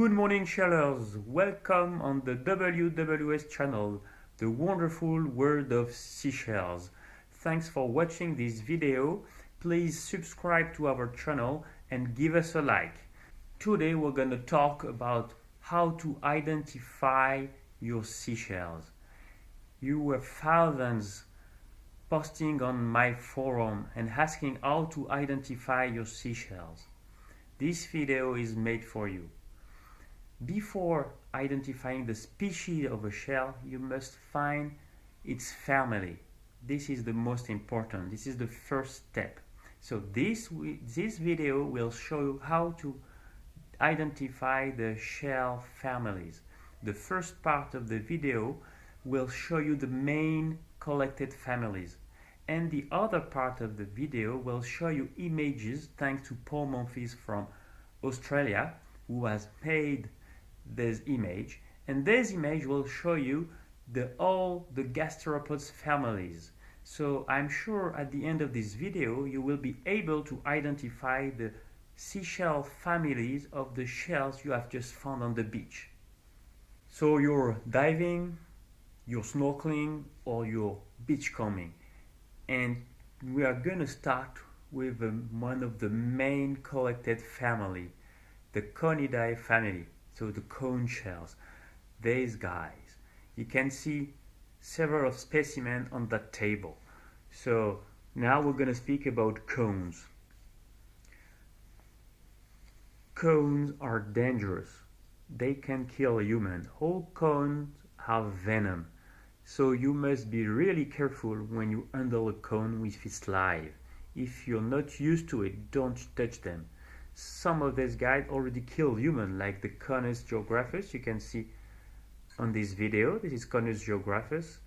Good morning, shellers. Welcome on the WWS channel, the wonderful world of seashells. Thanks for watching this video. Please subscribe to our channel and give us a like. Today we're going to talk about how to identify your seashells. You were thousands posting on my forum and asking how to identify your seashells. This video is made for you. Before identifying the species of a shell, you must find its family. This is the most important. This is the first step. So this video will show you how to identify the shell families. The first part of the video will show you the main collected families. And the other part of the video will show you images thanks to Paul Monfils from Australia, who has made this image, and this image will show you all the gasteropods families. So I'm sure at the end of this video you will be able to identify the seashell families of the shells you have just found on the beach. So you're diving, you're snorkeling, or you're beachcombing, and we are going to start with one of the main collected family, the Conidae family. So the cone shells, these guys. You can see several specimens on that table. So now we're going to speak about cones. Cones are dangerous. They can kill a human. All cones have venom. So you must be really careful when you handle a cone with its live. If you're not used to it, don't touch them. Some of these guys already killed humans, like the Conus geographus. You can see on this video. This is Conus geographus,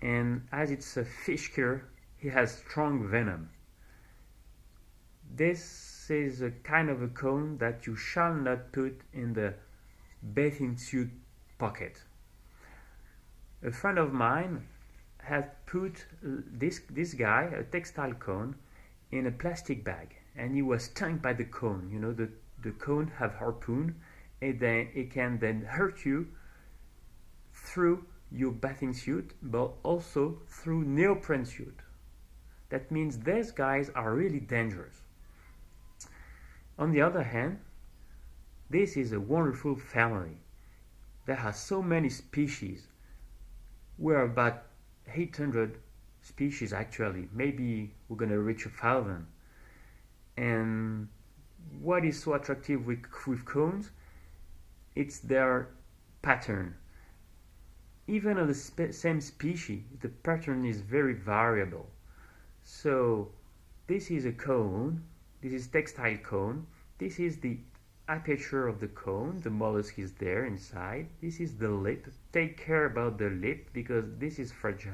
and as it's a fish killer, he has strong venom. This is a kind of a cone that you shall not put in the bathing suit pocket. A friend of mine had put this guy, a textile cone, in a plastic bag, and he was stung by the cone. You know, the cone have harpoon, and then it can then hurt you through your bathing suit, but also through neoprene suit. That means these guys are really dangerous. On the other hand, this is a wonderful family. There are so many species. We're about 800 species actually. Maybe we're going to reach 1,000. And what is so attractive with cones? It's their pattern. Even on the same species, the pattern is very variable. So this is a cone. This is textile cone. This is the aperture of the cone. The mollusk is there inside. This is the lip. Take care about the lip because this is fragile.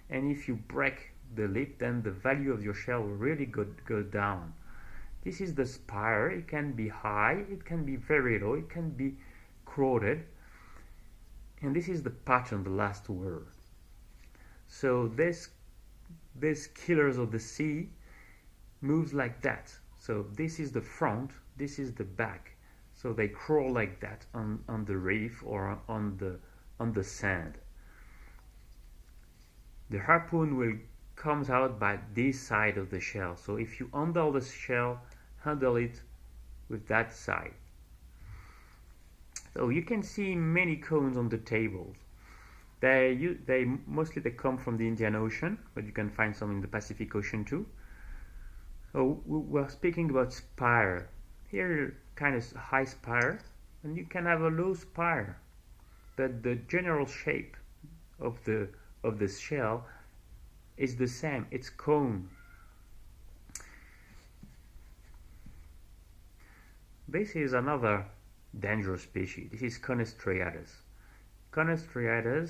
And if you break the lip, then the value of your shell will really go down. This is the spire. It can be high, it can be very low, it can be crowded. And this is the pattern, the last word. So this killers of the sea moves like that. So this is the front, this is the back. So they crawl like that on the reef or on the sand. The harpoon comes out by this side of the shell. So if you handle the shell, handle it with that side. So you can see many cones on the tables. They mostly come from the Indian Ocean, but you can find some in the Pacific Ocean too. So we're speaking about spire. Here, kind of high spire, and you can have a low spire. But the general shape of the shell is the same. It's cone. This is another dangerous species. This is Conidae. Conidae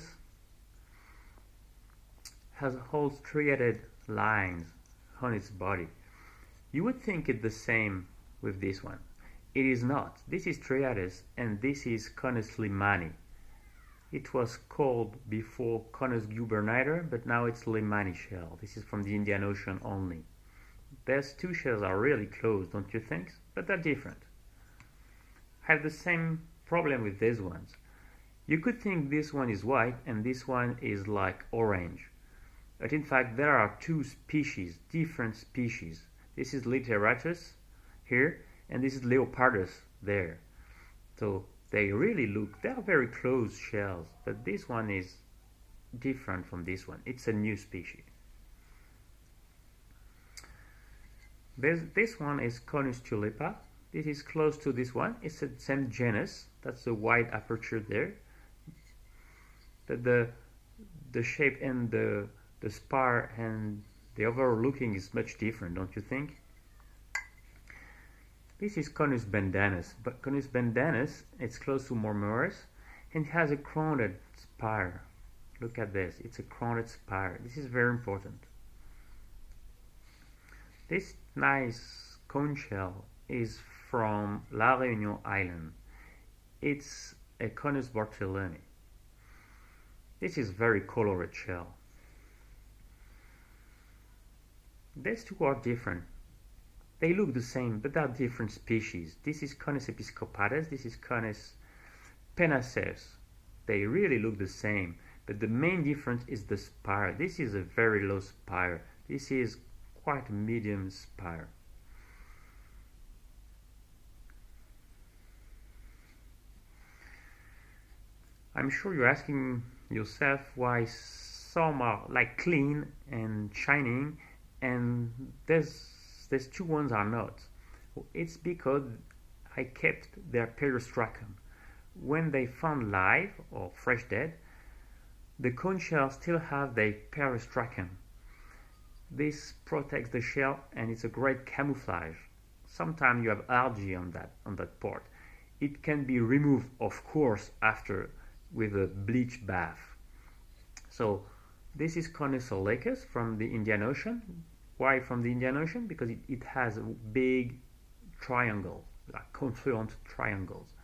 has whole striated lines on its body. You would think it's the same with this one. It is not. This is Turrids and this is Conus limani. It was called before Conus gubernator, but now it's limani shell. This is from the Indian Ocean only. These two shells are really close, don't you think? But they're different. have the same problem with these ones. You could think this one is white and this one is like orange. But in fact, there are two species, different species. This is Literatus here, and this is Leopardus there. So they really look, they are very close shells, but this one is different from this one. It's a new species. This one is Conus tulipa. This is close to this one. It's the same genus. That's the wide aperture there. The shape and the spire and the overall looking is much different, don't you think? This is Conus bendanus, but Conus bendanus, it's close to Murex, and it has a crowned spire. Look at this, it's a crowned spire. This is very important. This nice cone shell is from La Réunion Island. It's a Conus bartheloni. This is very colored shell. These two are different. They look the same, but they are different species. This is Conus episcopatus, this is Conus pennaceus. They really look the same, but the main difference is the spire. This is a very low spire. This is quite a medium spire. I'm sure you're asking yourself why some are like clean and shining and there's two ones are not. It's because I kept their periostracum. When they found live or fresh dead, the cone shells still have their periostracum. This protects the shell and it's a great camouflage. Sometimes you have algae on that part. It can be removed, of course, after with a bleach bath. So this is Conus olecus from the Indian Ocean. Why from the Indian Ocean? Because it has a big triangle, like confluent triangles.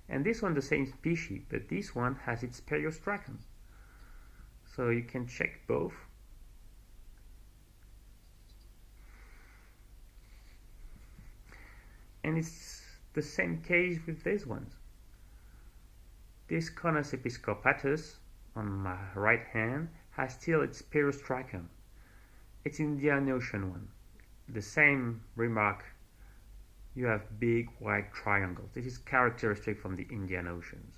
And this one the same species, but this one has its periostracum. So you can check both. And it's the same case with these ones. This Conus episcopatus on my right hand has still its periostracum. It's Indian Ocean one. The same remark. You have big white triangles. This is characteristic from the Indian Oceans.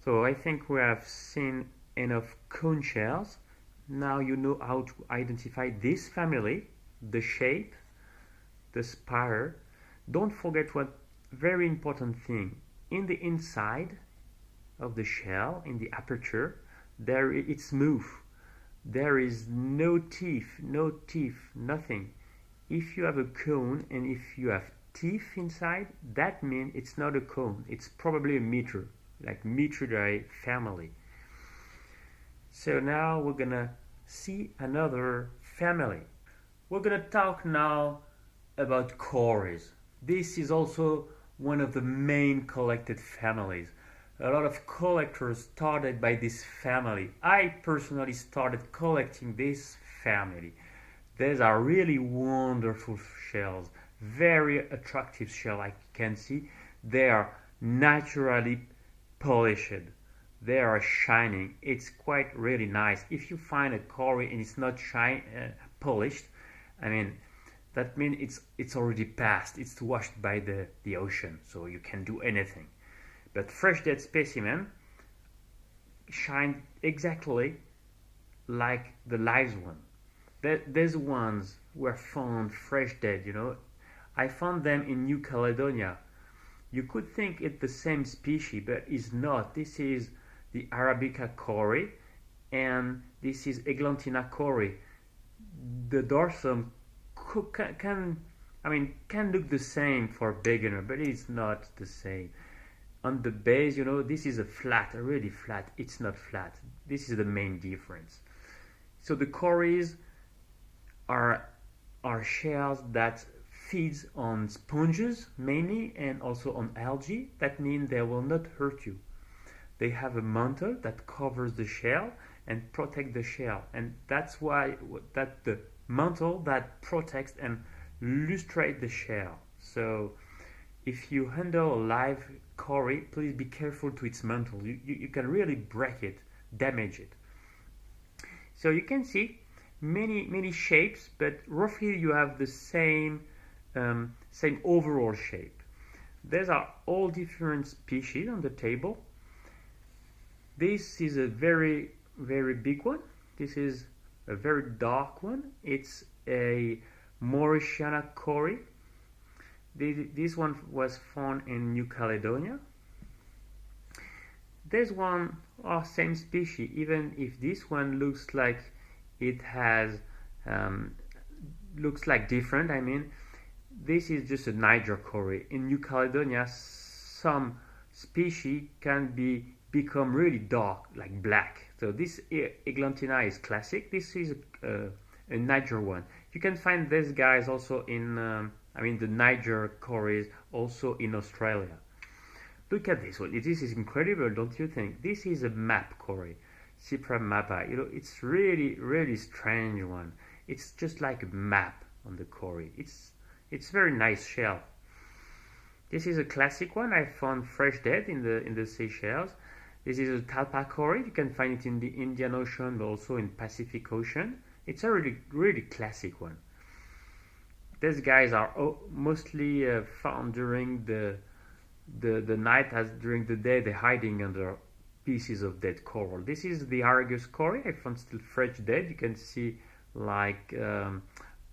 So I think we have seen enough cone shells. Now you know how to identify this family, the shape, the spire. Don't forget one very important thing. In the inside of the shell, in the aperture, it's smooth. There is no teeth, nothing. If you have a cone and if you have teeth inside, that means it's not a cone. It's probably a meter, like Muricidae family. So now we're gonna see another family. We're gonna talk now about Cowries. This is also one of the main collected families. A lot of collectors started by this family. I personally started collecting this family. These are really wonderful shells, very attractive shell. I can see they are naturally polished. They are shining. It's quite really nice. If you find a Cowrie and it's not polished, I mean, that means it's already passed. It's washed by the ocean, so you can do anything. But fresh dead specimen shine exactly like the live one. These ones were found fresh dead, you know. I found them in New Caledonia. You could think it's the same species, but it's not. This is the Arabica Cowrie, and this is Eglantina Cowrie. The dorsum can look the same for a beginner, but it's not the same. On the base, you know, this is a really flat. It's not flat. This is the main difference. So the Cowries are shells that feeds on sponges mainly and also on algae. That means they will not hurt you. They have a mantle that covers the shell and protect the shell, and that's why that the mantle that protects and lustrate the shell. So if you handle a live cowrie, please be careful to its mantle. You can really break it, damage it. So you can see many shapes, but roughly you have the same overall shape. These are all different species on the table. This is a very big one. This is a very dark one. It's a Muricidae cowrie. This one was found in New Caledonia. This one are same species, even if this one looks like it has looks like different. I mean, this is just a Niger cowrie. In New Caledonia, some species can become really dark, like black. So this Eglantina is classic. This is a Niger one. You can find these guys also in, the Niger cowries also in Australia. Look at this one. This is incredible, don't you think? This is a map cowrie, Cypraeidae mappa. It's really strange one. It's just like a map on the cowrie. It's very nice shell. This is a classic one. I found fresh dead in the Seashells. This is a talpa cowrie. You can find it in the Indian Ocean, but also in Pacific Ocean. It's a really classic one. These guys are mostly found during the night, as during the day they're hiding under pieces of dead coral. This is the Argus cowrie. I found still fresh dead. You can see like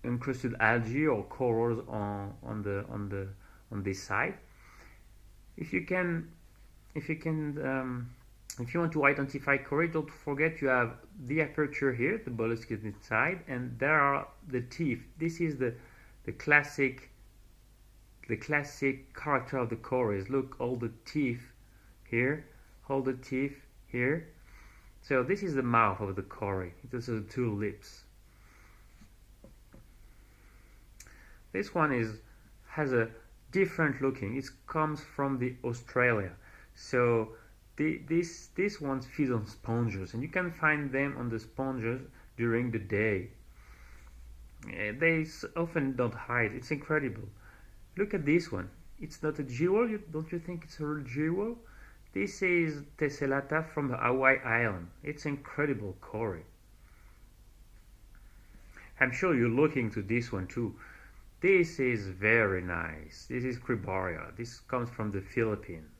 encrusted algae or corals on this side. If you want to identify cowrie, don't forget you have the aperture here, the mollusk is inside, and there are the teeth. This is the classic character of the cowries. Look, all the teeth here, all the teeth here. So this is the mouth of the cowrie. It has the two lips. This one has a different looking. It comes from the Australia. So this one feeds on sponges, and you can find them on the sponges during the day. They often don't hide. It's incredible. Look at this one. It's not a jewel. Don't you think it's a real jewel? This is Tessellata from the Hawaii Island. It's incredible cowrie. I'm sure you're looking to this one too. This is very nice. This is Cribaria. This comes from the Philippines.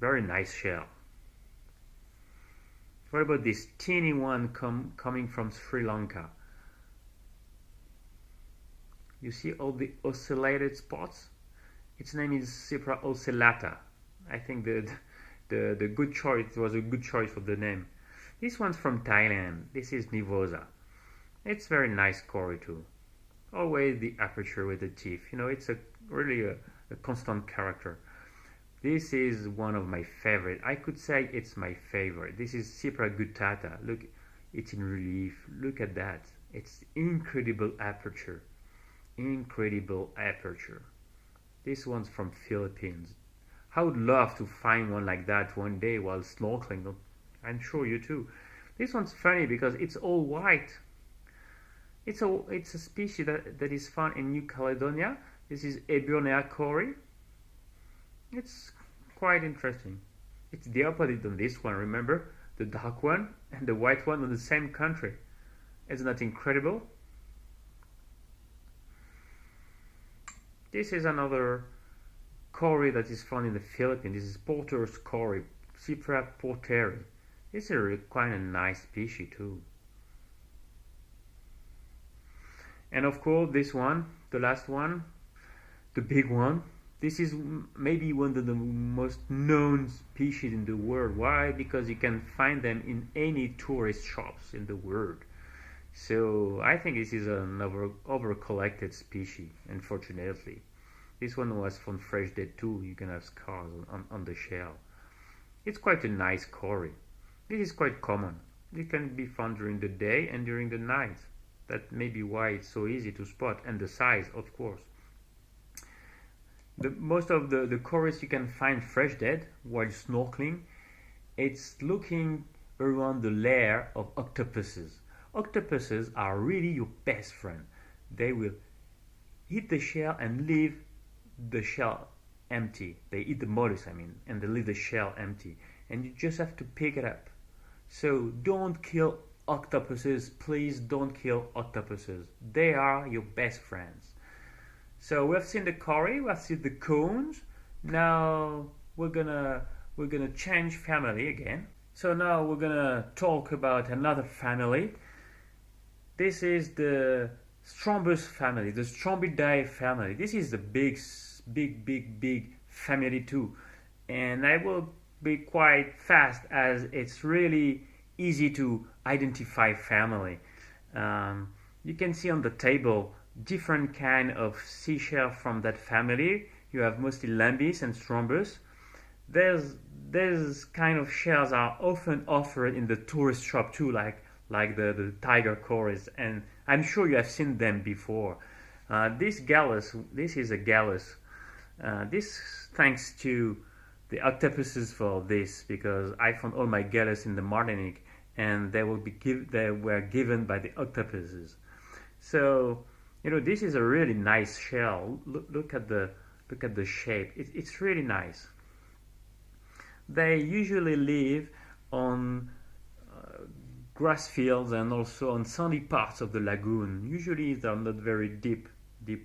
Very nice shell. What about this teeny one coming from Sri Lanka? You see all the ocellated spots? Its name is Cypraeidae ocellata. I think the good choice was a good choice for the name. This one's from Thailand. This is Nivosa. It's very nice cowrie too. Always the aperture with the teeth. It's really a constant character. This is one of my favorite. I could say it's my favorite. This is Cypraeidae guttata. Look, it's in relief. Look at that. It's incredible aperture. Incredible aperture. This one's from Philippines. I would love to find one like that one day while snorkeling. I'm sure you too. This one's funny because it's all white. It's a species that is found in New Caledonia. This is Ebionea cowrie. It's quite interesting. It's the opposite on this one. Remember, the dark one and the white one on the same country. Isn't that incredible? This is another cowrie that is found in the Philippines. This is Porter's cowrie, Cypraea porteri. It's a quite a nice species too. And of course, this one, the last one, the big one. This is maybe one of the most known species in the world. Why? Because you can find them in any tourist shops in the world. So I think this is an over-collected species, unfortunately. This one was from fresh dead too. You can have scars on the shell. It's quite a nice cowrie. This is quite common. It can be found during the day and during the night. That may be why it's so easy to spot, and the size, of course. Most of the cowries you can find fresh dead while snorkeling. It's looking around the lair of octopuses. Octopuses are really your best friend. They will eat the shell and leave the shell empty. They eat the mollusk, I mean, and they leave the shell empty. And you just have to pick it up. So don't kill octopuses. Please don't kill octopuses. They are your best friends. So we have seen the cowrie, we have seen the cones. Now we're gonna change family again. So now we're gonna talk about another family. This is the Strombus family, the Strombidae family. This is the big family too, and I will be quite fast as it's really easy to identify family. You can see on the table different kind of seashell from that family. You have mostly Lambis and Strombus. There's kind of shells are often offered in the tourist shop too, like the tiger cories, and I'm sure you have seen them before. This gallus, this is a gallus. This thanks to the octopuses for this, because I found all my gallus in the Martinique, and they were given by the octopuses. So this is a really nice shell. Look at the shape. It's really nice. They usually live on grass fields and also on sandy parts of the lagoon. Usually they're not very deep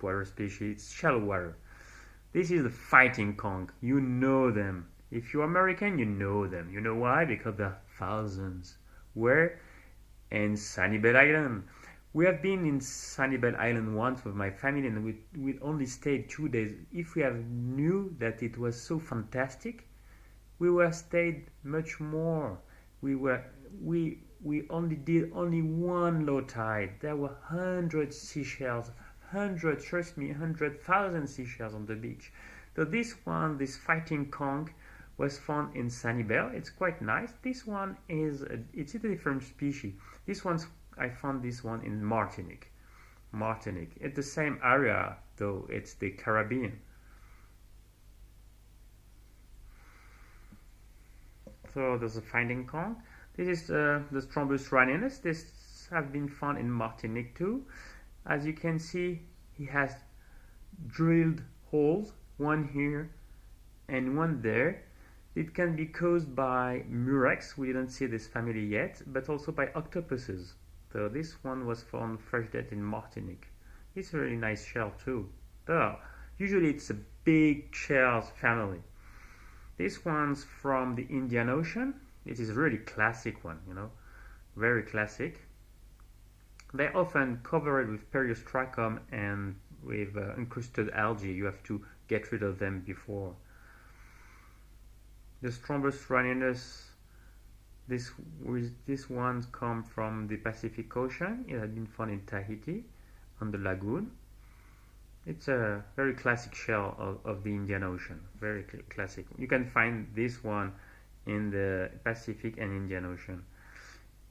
water species. It's shallow water. This is the fighting conch. You know them. If you're American, you know them. You know why? Because there are thousands. Where? In Conidae Island. We have been in Conidae Island once with my family, and we only stayed 2 days. If we have knew that it was so fantastic, we would have stayed much more. We only did one low tide. There were 100 seashells, 100, trust me, 100,000 seashells on the beach. So this fighting conch, was found in Conidae. It's quite nice. This one it's a different species. I found this one in Martinique. It's the same area, though it's the Caribbean. So there's a fighting conch. This is the Strombus raninus. This have been found in Martinique too. As you can see, he has drilled holes, one here and one there. It can be caused by Murex. We didn't see this family yet, but also by octopuses. So this one was found fresh dead in Martinique. It's a really nice shell too. Usually it's a big shells family. This one's from the Indian Ocean. It is a really classic one, very classic. They often cover it with periostracum and with encrusted algae. You have to get rid of them before. The Strombus raninus, this ones come from the Pacific Ocean. It had been found in Tahiti on the lagoon. It's a very classic shell of the Indian Ocean. Very classic. You can find this one in the Pacific and Indian Ocean.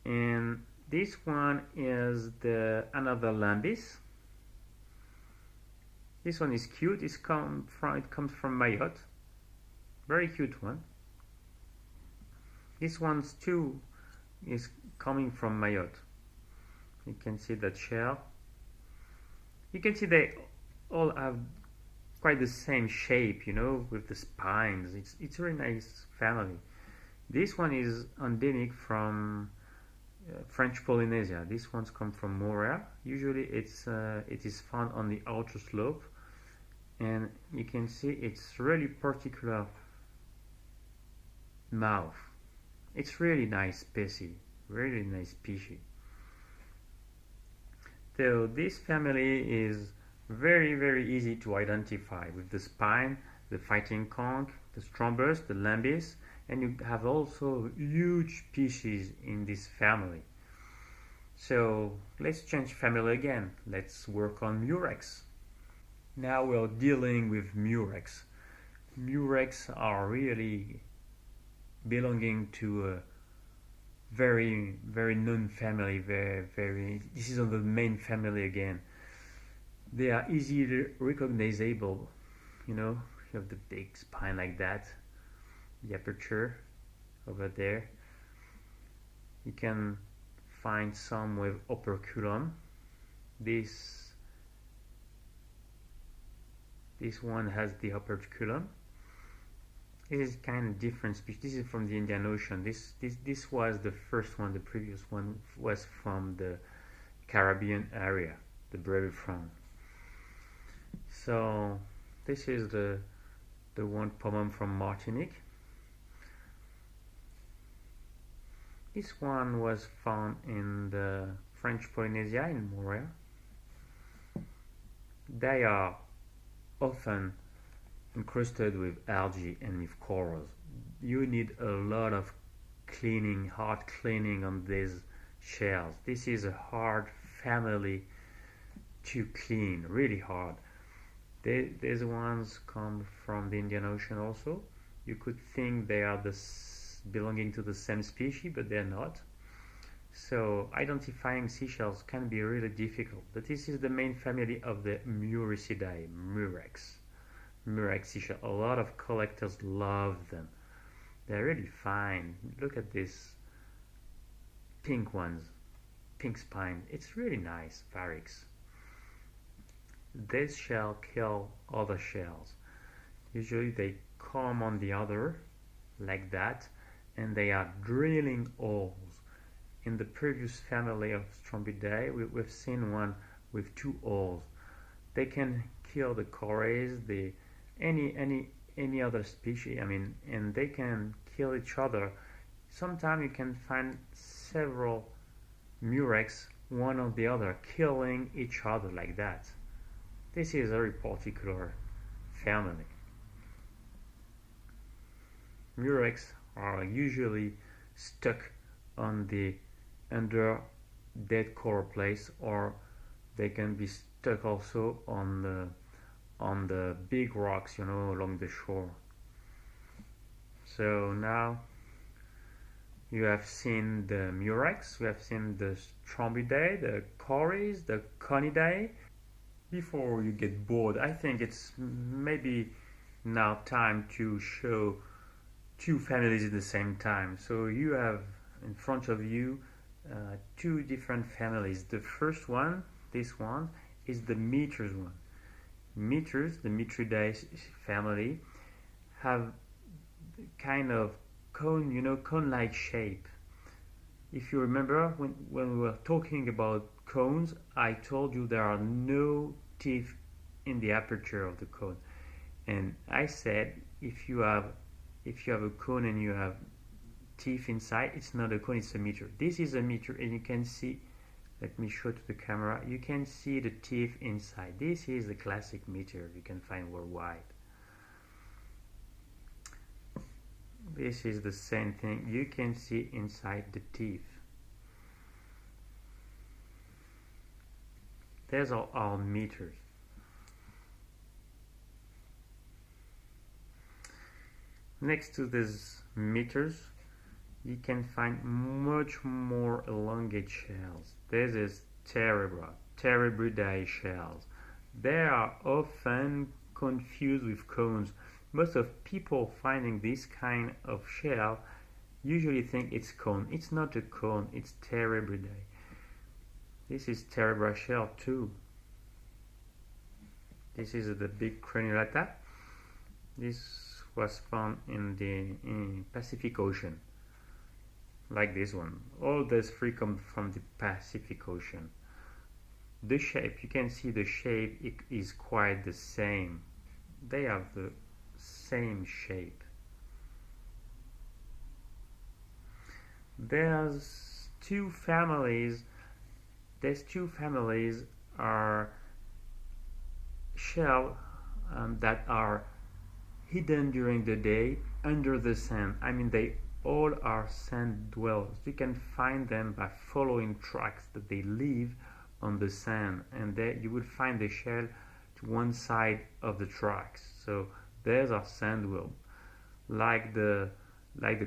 And this one is another Lambis. This one is cute. It comes from Mayotte. Very cute one. This one's too is coming from Mayotte. You can see that shell. You can see they all have quite the same shape, with the spines. It's a very nice family. This one is endemic from French Polynesia. These ones come from Morea. Usually it is found on the outer slope, and you can see it's really particular mouth. It's really nice species, really nice species. So this family is very easy to identify with the spine, the fighting conch, the Strombus, the Lambis, and you have also huge species in this family. So let's change family again. Let's work on Murex. Now we're dealing with Murex. Murex are really belonging to a very known family. This is on the main family again. They are easily recognizable. You have the big spine like that, the aperture over there. You can find some with operculum. This This one has the operculum. This is kind of different species. This is from the Indian Ocean. This was the first one. The previous one was from the Caribbean area, the Brave Front. So this is the one pomum from Martinique. This one was found in the French Polynesia in Murex. They are often encrusted with algae and with corals. You need a lot of cleaning, hard cleaning on these shells. This is a hard family to clean, really hard. These ones come from the Indian Ocean also. You could think they are belonging to the same species, but they're not. So identifying seashells can be really difficult. But this is the main family of the Muricidae, Murex. Murex seashell. A lot of collectors love them. They're really fine. Look at these pink ones, pink spine. It's really nice, Varix. This shell kill other shells. Usually they come on the other like that, and they are drilling holes. In the previous family of Strombidae, we've seen one with 2 holes. They can kill the Cowries, any other species. I mean, and they can kill each other. Sometimes you can find several Murex, one or the other, killing each other like that. This is a very particular family. Murex are usually stuck on the under dead coral place, or they can be stuck also on the big rocks, you know, along the shore. So now you have seen the Murex, you have seen the Strombidae, the Cowries, the Conidae. Before you get bored, I think it's maybe now time to show 2 families at the same time. So you have in front of you 2 different families. The first one, this one, is the Meters one. Meters, the Muricidae family, have kind of cone, you know, cone-like shape. If you remember, when we were talking about cones, I told you there are no teeth in the aperture of the cone, and I said if you have a cone and you have teeth inside, it's not a cone, it's a meter. This is a meter, and you can see, let me show to the camera, you can see the teeth inside. This is the classic meter you can find worldwide. This is the same thing, you can see inside the teeth. These are all meters. Next to these meters, you can find much more elongate shells. This is Terribridae shells. They are often confused with cones. Most of people finding this kind of shell usually think it's cone. It's not a cone, it's Terribridae. This is Terribra shell too. This is the big crenulata. This was found in the Pacific Ocean, like this one. All these 3 come from the Pacific Ocean. The shape, you can see the shape is quite the same. They have the same shape. There's 2 families. These 2 families are shells that are hidden during the day under the sand. I mean, they all are sand dwellers. You can find them by following tracks that they leave on the sand, and there you will find the shell to one side of the tracks. So these are sand dwellers. Like the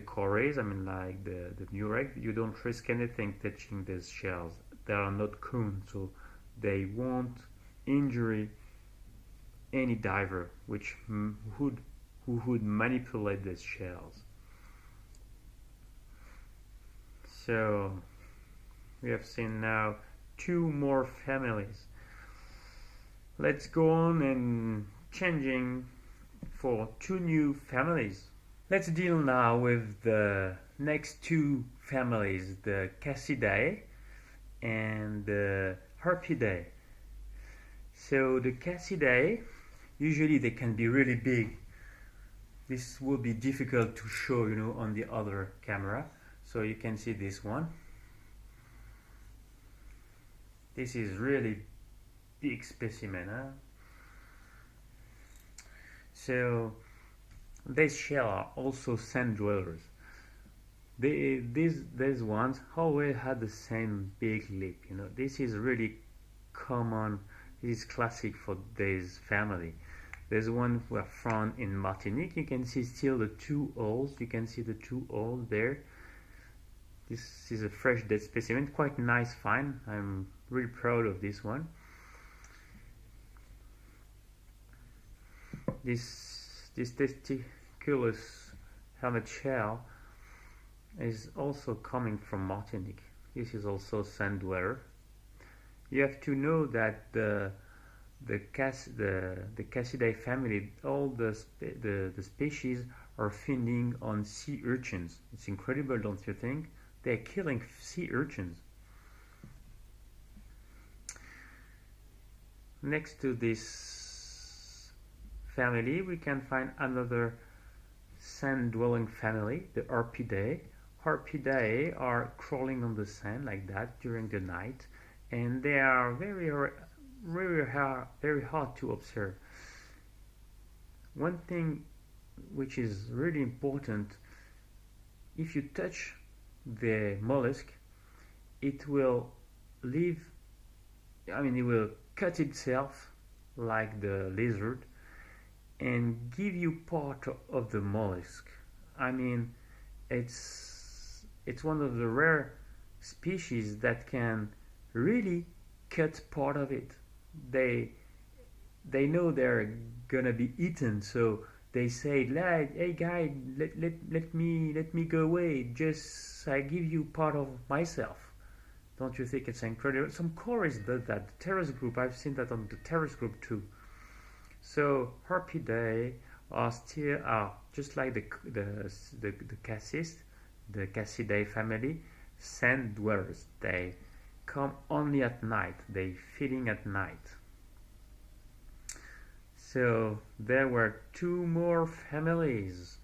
Cowries, I mean, like the Murex, you don't risk anything touching these shells. They are not cones, so they won't injure any diver who would manipulate these shells. So we have seen now 2 more families. Let's go on and changing for two new families. Let's deal now with the next two families, the Conidae and the Harpidae. So the Conidae, usually they can be really big. This will be difficult to show, on the other camera. So you can see this one. This is really big specimen, huh? So these shells are also sand dwellers. These ones always had the same big lip. This is really common. This is classic for this family. There's one who are found in Martinique. You can see still the two holes. You can see the two holes there. This is a fresh dead specimen, quite nice find. I'm really proud of this one. This testiculous helmet shell is also coming from Martinique. This is also sand dweller. You have to know that the Conidae family, all the species are feeding on sea urchins. It's incredible, don't you think? They're killing sea urchins. Next to this family, we can find another sand-dwelling family, the Harpidae. Harpidae are crawling on the sand like that during the night, and they are very hard to observe. One thing which is really important, if you touch the mollusk, it will it will cut itself like the lizard and give you part of the mollusk. It's one of the rare species that can really cut part of it. They know they're gonna be eaten, so they say, hey guy, let me go away, just I give you part of myself. Don't you think it's incredible? Some Cowries does that. The Turrids group, I've seen that on the Turrids group too. So Harpidae are just like the cassis, the Conidae family, sand dwellers. They come only at night. They feeding at night. So there were two more families.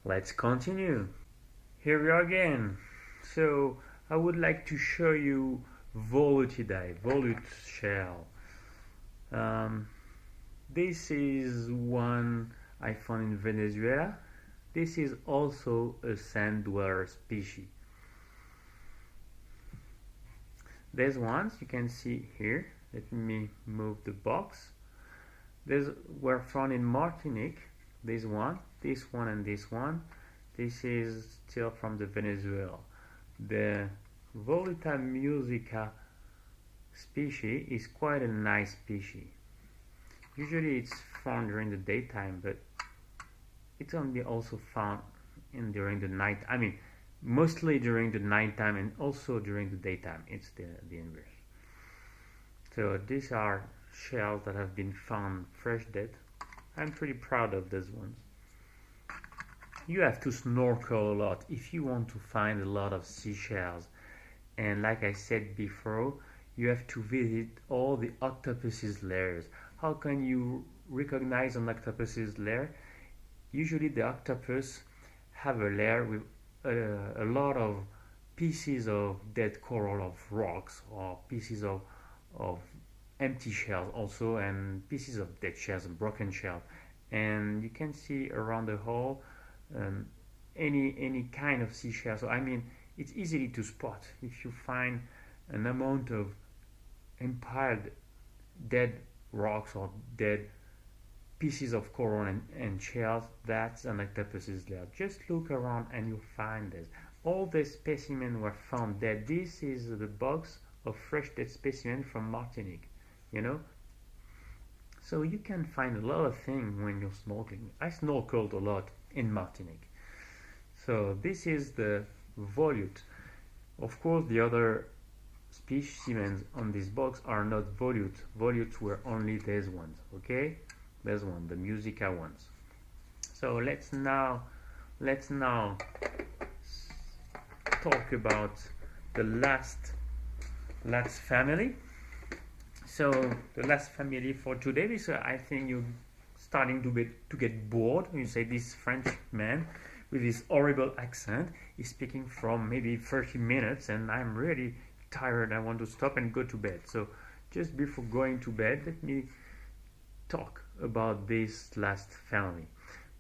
Let's continue. Here we are again. So I would like to show you Volutidae, Volutes shell. This is one I found in Venezuela. This is also a sand dweller species. There's ones you can see here. Let me move the box. These were found in Martinique. This one, and this one. This is still from the Venezuela. The Volutta musica species is quite a nice species. Usually it's found during the daytime, but it's only also found during the night. Mostly during the nighttime and also during the daytime. It's the inverse. So these are shells that have been found fresh dead. I'm pretty proud of those ones. You have to snorkel a lot if you want to find a lot of seashells. And like I said before, you have to visit all the octopus's lairs. How can you recognize an octopus's lair? Usually the octopus have a lair with a lot of pieces of dead coral, of rocks, or pieces of empty shells also, and pieces of dead shells and broken shells. And you can see around the hole any kind of seashell. So it's easily to spot. If you find an amount of empiled dead rocks or dead pieces of coral and shells, that's an octopus's lair. Just look around and you'll find this. All the specimens were found dead. This is the box of fresh dead specimens from Martinique, So you can find a lot of things when you're snorkeling. I snorkeled a lot in Martinique. So this is the volute. Of course, the other specimens on this box are not volute. Volutes were only these ones, okay? There's one, the Musica ones. So let's now talk about the last family. So the last family for today, because I think you're starting to get bored. You say this French man with his horrible accent is speaking from maybe 30 minutes, and I'm really tired. I want to stop and go to bed. So just before going to bed, let me talk about this last family.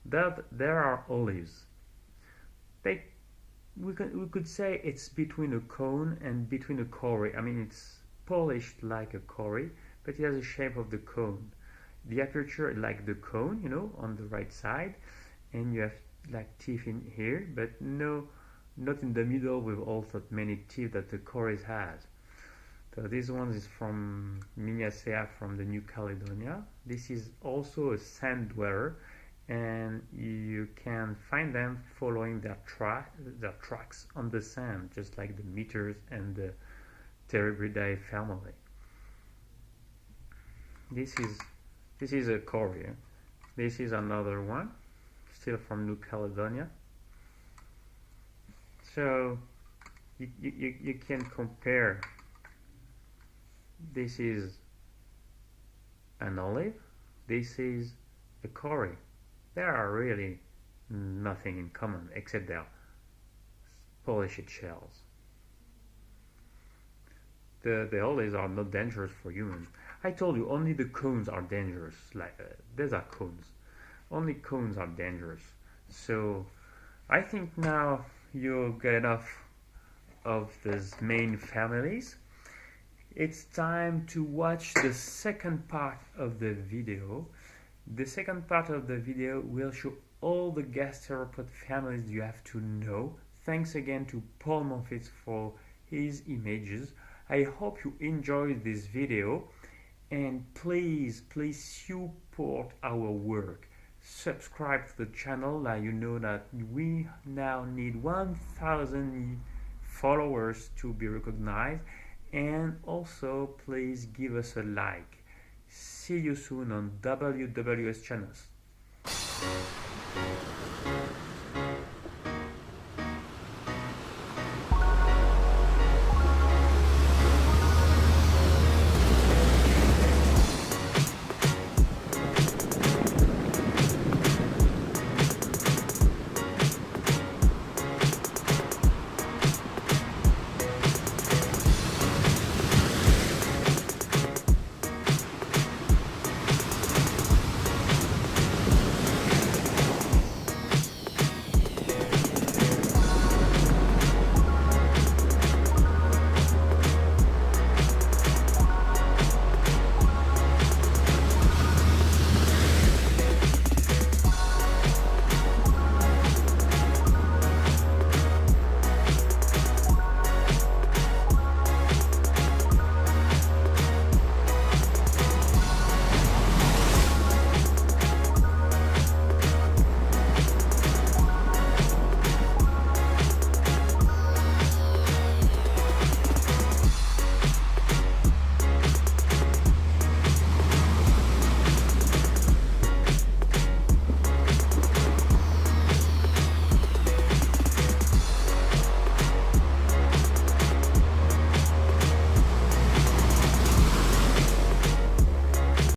There are olives. We could say it's between a cone and between a cowrie. I mean, it's polished like a cowrie, but it has the shape of the cone. The aperture like the cone, you know, on the right side, and you have like teeth in here, but not in the middle with all that many teeth that the cowrie has. So this one is from Miniacea from the New Caledonia. This is also a sand dweller, and you can find them following their tracks on the sand, just like the meteors and the Turrids family. This is a cowrie. This is another one, still from New Caledonia. So you can compare. This is an olive. This is a cowrie. There are really nothing in common except their polished shells. The olives are not dangerous for humans. I told you only the cones are dangerous. Like these are cones. Only cones are dangerous. So I think now you get enough of these main families. It's time to watch the second part of the video. The second part of the video will show all the gasteropod families you have to know. Thanks again to Paul Monfils for his images. I hope you enjoyed this video, and please support our work. Subscribe to the channel. You know that we now need 1,000 followers to be recognized, and also please give us a like. See you soon on WWS channels.